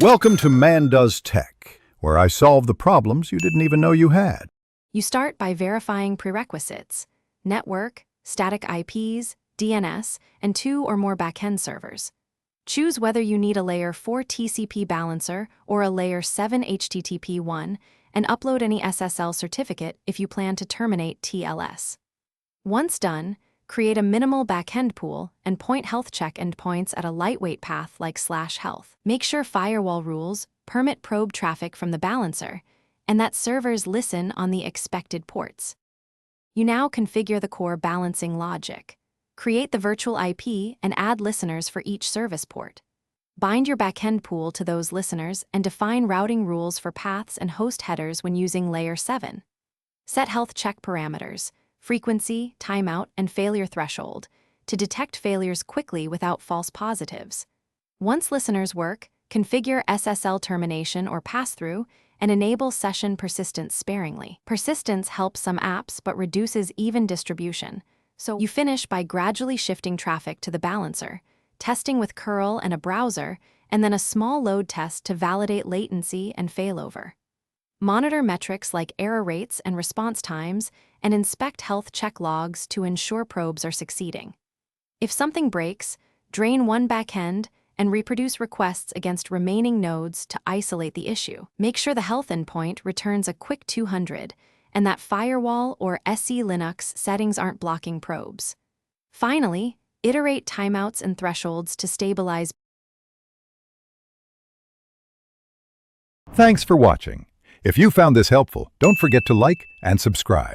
Welcome to Man Does Tech, where I solve the problems you didn't even know you had. You start by verifying prerequisites: network, static IPs, DNS, and 2 or more backend servers. Choose whether you need a Layer 4 TCP balancer or a Layer 7 HTTP one, and upload any SSL certificate if you plan to terminate TLS. Once done, create a minimal backend pool and point health check endpoints at a lightweight path like /health. Make sure firewall rules permit probe traffic from the balancer and that servers listen on the expected ports. You now configure the core balancing logic. Create the virtual IP and add listeners for each service port. Bind your backend pool to those listeners and define routing rules for paths and host headers when using Layer 7. Set health check parameters, frequency, timeout, and failure threshold to detect failures quickly without false positives. Once listeners work, configure SSL termination or pass-through and enable session persistence sparingly. Persistence helps some apps but reduces even distribution, so you finish by gradually shifting traffic to the balancer, testing with curl and a browser, and then a small load test to validate latency and failover. Monitor metrics like error rates and response times, and inspect health check logs to ensure probes are succeeding. If something breaks, drain one backend and reproduce requests against remaining nodes to isolate the issue. Make sure the health endpoint returns a quick 200 and that firewall or SE Linux settings aren't blocking probes. Finally, iterate timeouts and thresholds to stabilize. Thanks for watching. If you found this helpful, don't forget to like and subscribe.